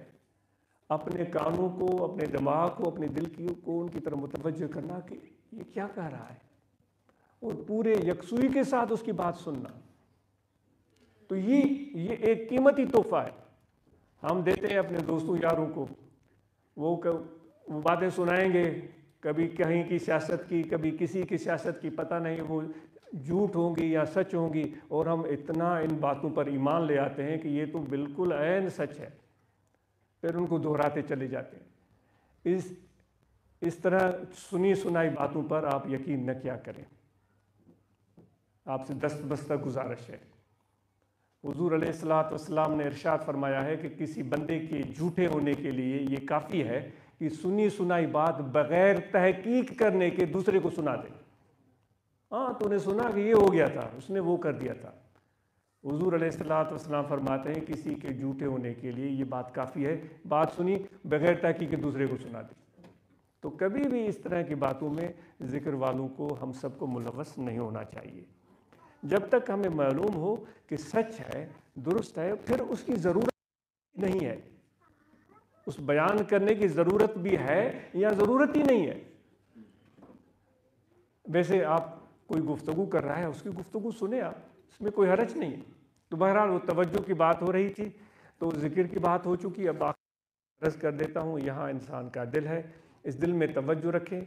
اپنے کانوں کو، اپنے دماغ کو، اپنے دل کو ان کی طرف متوجہ کرنا کہ یہ کیا کہہ رہا ہے، اور پورے یکسوئی کے ساتھ اس کی بات سننا۔ تو یہ ایک قیمتی تحفہ ہے، ہم دیتے ہیں اپنے دوستوں یاروں کو۔ وہ باتیں سنائیں گے، کبھی کہیں کی سیاست کی، کبھی کسی کی سیاست کی، پتہ نہیں وہ جھوٹ ہوں گی یا سچ ہوں گی، اور ہم اتنا ان باتوں پر ایمان لے آتے ہیں کہ یہ تو بالکل عین سچ ہے، پھر ان کو دہراتے چلے جاتے ہیں۔ اس طرح سنی سنائی باتوں پر آپ یقین نہ کیا کریں۔ آپ سے دست بستہ گزارش ہے، حضور علیہ السلام نے ارشاد فرمایا ہے کہ کسی بندے کے جھوٹے ہونے کے لیے یہ کافی ہے کہ سنی سنائی بات بغیر تحقیق کرنے کے دوسرے کو سنا دے۔ ہاں، تو نے سنا کہ یہ ہو گیا تھا، اس نے وہ کر دیا تھا۔ حضور علیہ السلام فرماتے ہیں کسی کے جھوٹے ہونے کے لیے یہ بات کافی ہے، بات سنی بغیر تحقیق کے دوسرے کو سنا دی۔ تو کبھی بھی اس طرح کی باتوں میں ذکر والوں کو، ہم سب کو ملوث نہیں ہونا چاہیے۔ جب تک ہمیں معلوم ہو کہ سچ ہے، درست ہے، پھر اس کی ضرورت نہیں ہے، اس بیان کرنے کی ضرورت بھی ہے یا ضرورت ہی نہیں ہے۔ ویسے آپ کوئی گفتگو کر رہا ہے، اس کی گفتگو سنیں آپ، اس میں کوئی حرج نہیں ہے۔ تو بہرحال وہ توجہ کی بات ہو رہی تھی، تو ذکر کی بات ہو چکی، اب عرض کر دیتا ہوں، یہاں انسان کا دل ہے، اس دل میں توجہ رکھیں،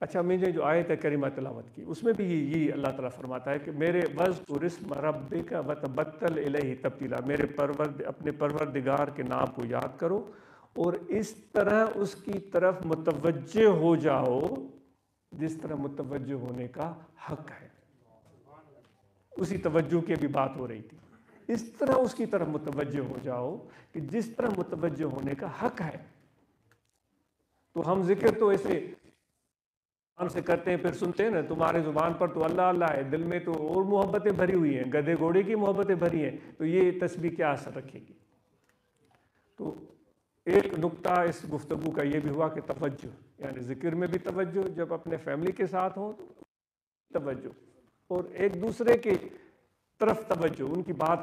اچھا، میں نے جو آیت کریمہ تلاوت کی اس میں بھی یہ اللہ تعالیٰ فرماتا ہے کہ میرے وَاذْکُرِ اسْمَ رَبِّکَ وَتَبَتَّلْ اِلَیْہِ تَبْتِیلًا، اپنے پروردگار کے نام کو یاد کرو اور اس طرح اس کی طرف متوجہ ہو جاؤ جس طرح متوجہ ہونے کا حق ہے۔ اسی توجہ کی بھی بات ہو رہی تھی، اس طرح اس کی طرف متوجہ ہو جاؤ کہ جس طرح متوجہ ہونے کا حق ہے۔ تو ہم ذکر تو ایسے ہم سے کرتے ہیں، پھر سنتے ہیں نا تمہارے زبان پر تو اللہ اللہ ہے، دل میں تو اور محبتیں بھری ہوئی ہیں، گدھے گھوڑے کی محبتیں بھری ہیں، تو یہ تسبیح کیا اثر رکھے گی؟ تو ایک نقطہ اس گفتگو کا یہ بھی ہوا کہ توجہ، یعنی ذکر میں بھی توجہ، جب اپنے فیملی کے ساتھ ہوں تو توجہ، اور ایک دوسرے کی طرف توجہ، ان کی بات،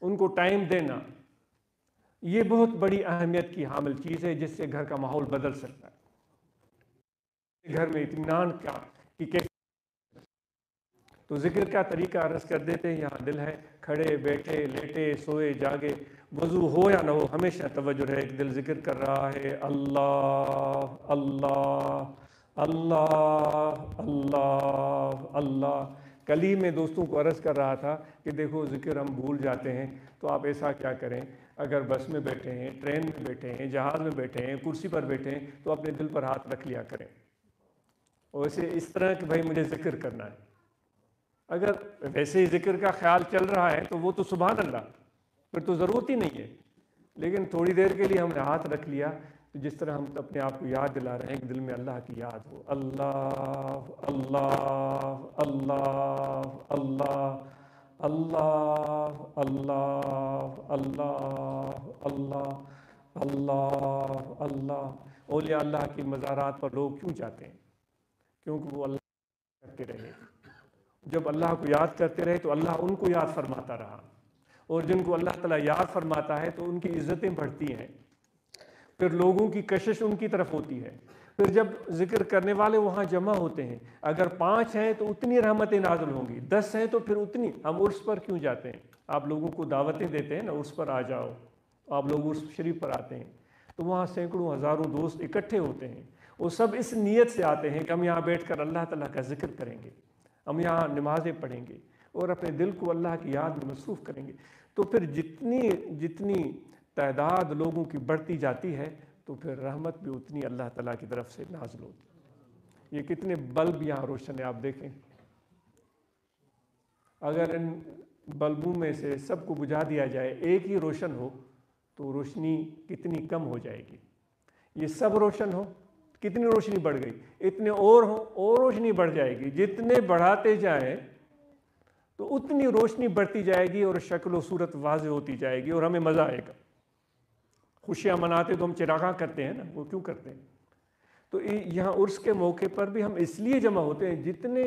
ان کو ٹائم دینا، یہ بہت بڑی اہمیت کی حامل چیز ہے جس سے گھر کا ماحول بدل سکتا ہے۔ گھر میں اطمینان کی کیسے، تو ذکر کا طریقہ عرض کر دیتے ہیں۔ یہاں دل ہے، کھڑے بیٹھے لیٹے سوئے جاگے، وضو ہو یا نہ ہو، ہمیشہ توجہ رہے کہ دل ذکر کر رہا ہے، اللہ اللہ اللہ اللہ اللہ۔ کل ہی میں دوستوں کو عرض کر رہا تھا کہ دیکھو ذکر ہم بھول جاتے ہیں، تو آپ ایسا کیا کریں، اگر بس میں بیٹھے ہیں، ٹرین میں بیٹھے ہیں، جہاز میں بیٹھے ہیں، کرسی پر بیٹھے ہیں، تو اپنے دل پر ہاتھ رکھ لیا کریں، اور اسے اس طرح کہ بھائی مجھے ذکر کرنا ہے۔ اگر ویسے ہی ذکر کا خیال چل رہا ہے تو وہ تو سبحان اللہ، پھر تو ضرورت ہی نہیں ہے، لیکن تھوڑی دیر کے لیے ہم نے ہاتھ رکھ لیا، تو جس طرح ہم اپنے آپ کو یاد دلا رہے ہیں کہ دل میں اللہ کی یاد ہو، اللہ اللہ اللہ اللہ اللہ اللہ اللہ اللہ اللہ اللہ۔ اولیاء اللہ کی مزارات پر لوگ کیوں جاتے ہیں؟ کیونکہ وہ اللہ کرتے رہے، جب اللہ کو یاد کرتے رہے تو اللہ ان کو یاد فرماتا رہا، اور جن کو اللہ تعالیٰ یاد فرماتا ہے تو ان کی عزتیں بڑھتی ہیں، پھر لوگوں کی کشش ان کی طرف ہوتی ہے۔ پھر جب ذکر کرنے والے وہاں جمع ہوتے ہیں، اگر 5 ہیں تو اتنی رحمتیں نازل ہوں گی، 10 ہیں تو پھر اتنی۔ ہم عرس پر کیوں جاتے ہیں؟ آپ لوگوں کو دعوتیں دیتے ہیں نا، عرس پر آ جاؤ، آپ لوگ عرس شریف پر آتے ہیں تو وہاں سینکڑوں ہزاروں دوست اکٹھے ہوتے ہیں، وہ سب اس نیت سے آتے ہیں کہ ہم یہاں بیٹھ کر اللہ تعالیٰ کا ذکر کریں گے، ہم یہاں نمازیں پڑھیں گے اور اپنے دل کو اللہ کی یاد میں مصروف کریں گے۔ تو پھر جتنی تعداد لوگوں کی بڑھتی جاتی ہے تو پھر رحمت بھی اتنی اللہ تعالیٰ کی طرف سے نازل ہوتی ہے۔ یہ کتنے بلب یہاں روشن ہیں، آپ دیکھیں، اگر ان بلبوں میں سے سب کو بجھا دیا جائے، ایک ہی روشن ہو تو روشنی کتنی کم ہو جائے گی۔ یہ سب روشن ہو، کتنی روشنی بڑھ گئی، اتنے اور ہوں اور روشنی بڑھ جائے گی۔ جتنے بڑھاتے جائیں تو اتنی روشنی بڑھتی جائے گی اور شکل و صورت واضح ہوتی جائے گی اور ہمیں مزہ آئے گا۔ خوشیاں مناتے تو ہم چراغاں کرتے ہیں نا، وہ کیوں کرتے ہیں؟ تو یہاں عرس کے موقع پر بھی ہم اس لیے جمع ہوتے ہیں، جتنے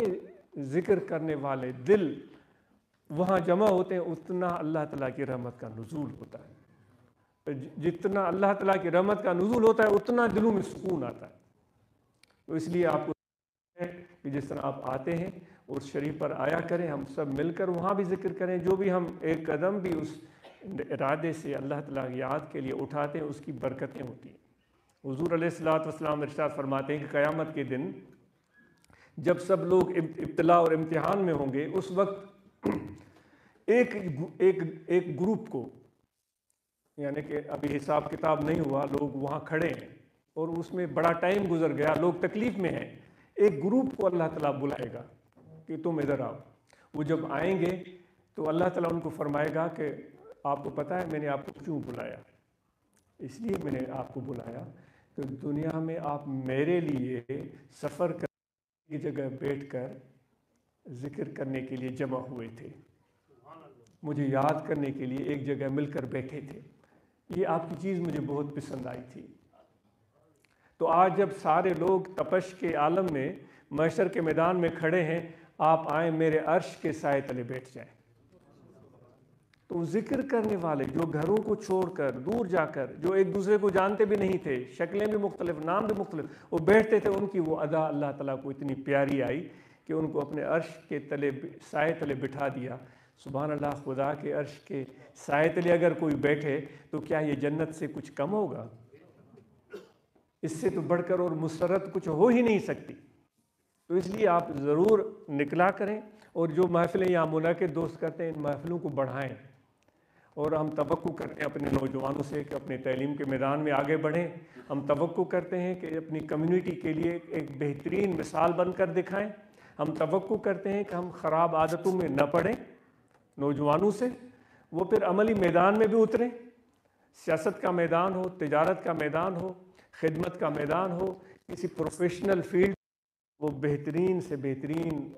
ذکر کرنے والے دل وہاں جمع ہوتے ہیں اتنا اللہ تعالیٰ کی رحمت کا نزول ہوتا ہے، جتنا اللہ تعالیٰ کی رحمت کا نزول ہوتا ہے اتنا دلوں میں سکون آتا ہے۔ تو اس لیے آپ کو کہ جس طرح آپ آتے ہیں عرس شریف پر آیا کریں، ہم سب مل کر وہاں بھی ذکر کریں، جو بھی ہم ایک قدم بھی اس ارادے سے اللہ تعالیٰ کی یاد کے لیے اٹھاتے ہیں اس کی برکتیں ہوتی ہیں۔ حضور علیہ الصلوۃ والسلام ارشاد فرماتے ہیں کہ قیامت کے دن جب سب لوگ ابتلا اور امتحان میں ہوں گے، اس وقت ایک گروپ کو، یعنی کہ ابھی حساب کتاب نہیں ہوا، لوگ وہاں کھڑے ہیں اور اس میں بڑا ٹائم گزر گیا، لوگ تکلیف میں ہیں، ایک گروپ کو اللہ تعالیٰ بلائے گا کہ تم ادھر آؤ۔ وہ جب آئیں گے تو اللہ تعالیٰ ان کو فرمائے گا کہ آپ کو پتہ ہے میں نے آپ کو کیوں بلایا؟ اس لیے میں نے آپ کو بلایا کہ دنیا میں آپ میرے لیے سفر کرنے کی جگہ بیٹھ کر ذکر کرنے کے لیے جمع ہوئے تھے، مجھے یاد کرنے کے لیے ایک جگہ مل کر بیٹھے تھے۔ یہ آپ کی چیز مجھے بہت پسند آئی تھی۔ تو آج جب سارے لوگ تپش کے عالم میں محشر کے میدان میں کھڑے ہیں، آپ آئیں میرے عرش کے سائے تلے بیٹھ جائیں۔ تو ذکر کرنے والے جو گھروں کو چھوڑ کر دور جا کر، جو ایک دوسرے کو جانتے بھی نہیں تھے، شکلیں بھی مختلف، نام بھی مختلف، وہ بیٹھتے تھے، ان کی وہ ادا اللہ تعالیٰ کو اتنی پیاری آئی کہ ان کو اپنے عرش کے تلے سائے تلے بٹھا دیا۔ سبحان اللہ، خدا کے عرش کے سائے تلے اگر کوئی بیٹھے تو کیا یہ جنت سے کچھ کم ہوگا؟ اس سے تو بڑھ کر اور مسرت کچھ ہو ہی نہیں سکتی۔ تو اس لیے آپ ضرور نکلا کریں، اور جو محفلیں یہاں منعقد دوست کرتے ہیں ان محفلوں کو بڑھائیں، اور ہم توقع کرتے ہیں اپنے نوجوانوں سے کہ اپنے تعلیم کے میدان میں آگے بڑھیں۔ ہم توقع کرتے ہیں کہ اپنی کمیونٹی کے لیے ایک بہترین مثال بن کر دکھائیں۔ ہم توقع کرتے ہیں کہ ہم خراب عادتوں میں نہ پڑیں نوجوانوں سے، وہ پھر عملی میدان میں بھی اتریں، سیاست کا میدان ہو، تجارت کا میدان ہو، خدمت کا میدان ہو، کسی پروفیشنل فیلڈ، وہ بہترین سے بہترین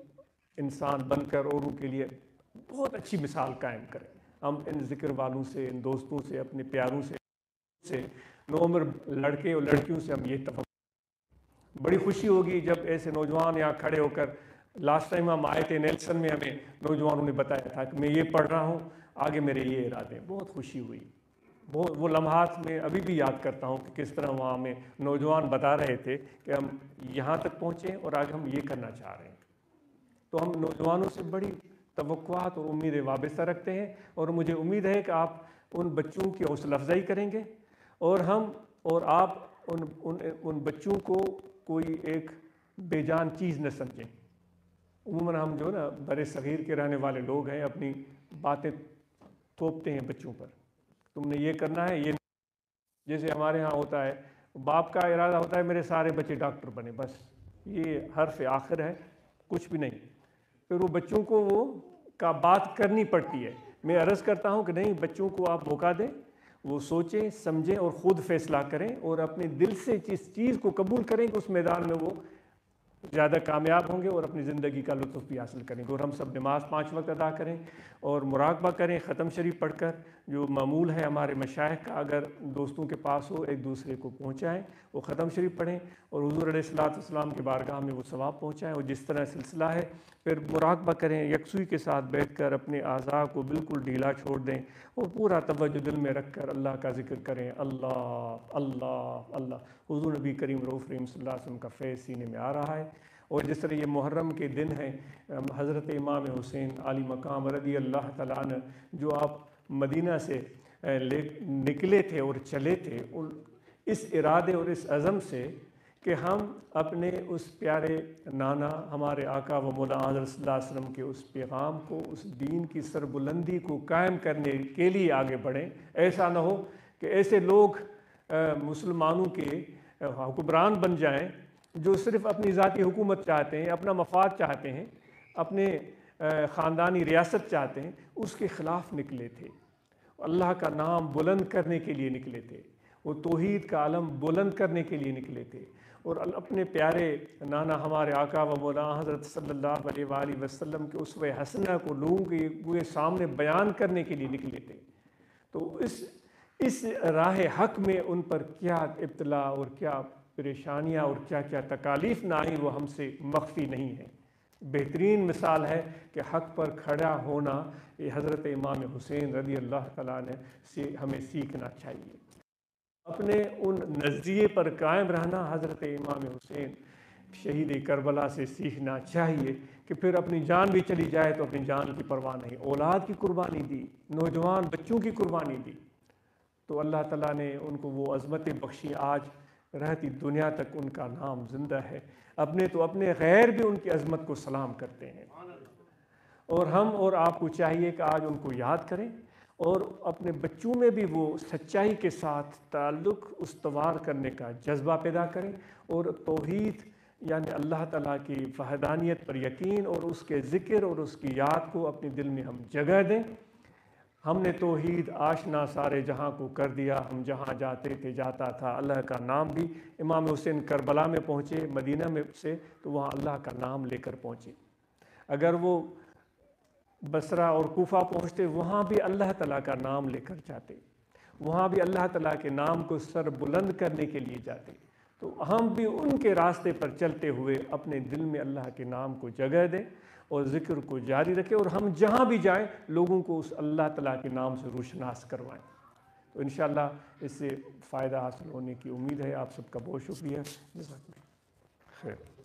انسان بن کر اوروں کے لیے بہت اچھی مثال قائم کریں۔ ہم ان ذکر والوں سے، ان دوستوں سے، اپنے پیاروں سے، نوعمر لڑکے اور لڑکیوں سے ہم یہ توقع، بڑی خوشی ہوگی جب ایسے نوجوان یہاں کھڑے ہو کر، لاسٹ ٹائم ہم آئے تھے نیلسن میں، ہمیں نوجوانوں نے بتایا تھا کہ میں یہ پڑھ رہا ہوں، آگے میرے یہ ارادے ہیں، بہت خوشی ہوئی۔ وہ لمحات میں ابھی بھی یاد کرتا ہوں کہ کس طرح وہاں میں نوجوان بتا رہے تھے کہ ہم یہاں تک پہنچے اور آگے ہم یہ کرنا چاہ رہے ہیں۔ تو ہم نوجوانوں سے بڑی توقعات اور امیدیں وابستہ رکھتے ہیں، اور مجھے امید ہے کہ آپ ان بچوں کی حوصلہ افزائی کریں گے، اور آپ ان بچوں کو کوئی ایک بے جان چیز نہ سمجھیں۔ عموماً ہم جو نا بر صغیر کے رہنے والے لوگ ہیں، اپنی باتیں تھوپتے ہیں بچوں پر، تم نے یہ کرنا ہے، یہ جیسے ہمارے ہاں ہوتا ہے، باپ کا ارادہ ہوتا ہے میرے سارے بچے ڈاکٹر بنے، بس یہ حرف آخر ہے، کچھ بھی نہیں۔ پھر وہ بچوں کو کا بات کرنی پڑتی ہے۔ میں عرض کرتا ہوں کہ نہیں، بچوں کو آپ موقع دیں، وہ سوچیں سمجھیں اور خود فیصلہ کریں، اور اپنے دل سے جس چیز کو قبول کریں کہ اس میدان میں وہ زیادہ کامیاب ہوں گے اور اپنی زندگی کا لطف بھی حاصل کریں گے۔ اور ہم سب نماز 5 وقت ادا کریں اور مراقبہ کریں، ختم شریف پڑھ کر، جو معمول ہے ہمارے مشائخ کا، اگر دوستوں کے پاس ہو ایک دوسرے کو پہنچائیں، وہ ختم شریف پڑھیں، اور حضور علیہ السلام کے بارگاہ میں وہ ثواب پہنچائیں، اور جس طرح سلسلہ ہے پھر مراقبہ کریں، یکسوئی کے ساتھ بیٹھ کر اپنے اعضاء کو بالکل ڈھیلا چھوڑ دیں، اور پورا توجہ دل میں رکھ کر اللہ کا ذکر کریں، اللہ اللہ اللہ۔ حضور نبی کریم رؤوف رحیم صلی اللہ علیہ وسلم کا فیض سینے میں آ رہا ہے۔ اور جس طرح یہ محرم کے دن ہیں، حضرت امام حسین علی مقام رضی اللہ تعالیٰ عنہ، جو آپ مدینہ سے نکلے تھے اور چلے تھے، اس ارادے اور اس عزم سے کہ ہم اپنے اس پیارے نانا ہمارے آقا و مولا حضرت صلی اللہ علیہ وسلم کے اس پیغام کو، اس دین کی سربلندی کو قائم کرنے کے لیے آگے بڑھیں۔ ایسا نہ ہو کہ ایسے لوگ مسلمانوں کے حکمران بن جائیں جو صرف اپنی ذاتی حکومت چاہتے ہیں، اپنا مفاد چاہتے ہیں، اپنے خاندانی ریاست چاہتے ہیں، اس کے خلاف نکلے تھے، اللہ کا نام بلند کرنے کے لیے نکلے تھے، وہ توحید کا علم بلند کرنے کے لیے نکلے تھے، اور اپنے پیارے نانا ہمارے آقا و مولا حضرت صلی اللہ علیہ وآلہ وسلم کے اسوہ حسنہ کو لوگوں کے سامنے بیان کرنے کے لیے نکلے تھے۔ تو اس راہ حق میں ان پر کیا ابتلا اور کیا پریشانیاں اور کیا کیا تکالیف نہ آئیں، وہ ہم سے مخفی نہیں ہیں۔ بہترین مثال ہے کہ حق پر کھڑا ہونا یہ حضرت امام حسین رضی اللہ تعالیٰ عنہ سے ہمیں سیکھنا چاہیے۔ اپنے ان نظریے پر قائم رہنا حضرت امام حسین شہید کربلا سے سیکھنا چاہیے کہ پھر اپنی جان بھی چلی جائے تو اپنی جان کی پرواہ نہیں، اولاد کی قربانی دی، نوجوان بچوں کی قربانی دی، تو اللہ تعالیٰ نے ان کو وہ عظمتیں بخشی، آج رہتی دنیا تک ان کا نام زندہ ہے۔ اپنے غیر بھی ان کی عظمت کو سلام کرتے ہیں، اور ہم اور آپ کو چاہیے کہ آج ان کو یاد کریں، اور اپنے بچوں میں بھی وہ سچائی کے ساتھ تعلق استوار کرنے کا جذبہ پیدا کریں، اور توحید یعنی اللہ تعالیٰ کی وحدانیت پر یقین اور اس کے ذکر اور اس کی یاد کو اپنے دل میں ہم جگہ دیں۔ ہم نے توحید آشنا سارے جہاں کو کر دیا، ہم جہاں جاتے تھے جاتا تھا اللہ کا نام بھی۔ امام حسین کربلا میں پہنچے مدینہ میں سے، تو وہاں اللہ کا نام لے کر پہنچے۔ اگر وہ بصرہ اور کوفہ پہنچتے، وہاں بھی اللہ تعالیٰ کا نام لے کر جاتے، وہاں بھی اللہ تعالیٰ کے نام کو سر بلند کرنے کے لیے جاتے۔ تو ہم بھی ان کے راستے پر چلتے ہوئے اپنے دل میں اللہ کے نام کو جگہ دیں اور ذکر کو جاری رکھیں، اور ہم جہاں بھی جائیں لوگوں کو اس اللہ تعالیٰ کے نام سے روشناس کروائیں۔ تو انشاءاللہ اس سے فائدہ حاصل ہونے کی امید ہے۔ آپ سب کا بہت شکریہ، جزاک اللہ خیر۔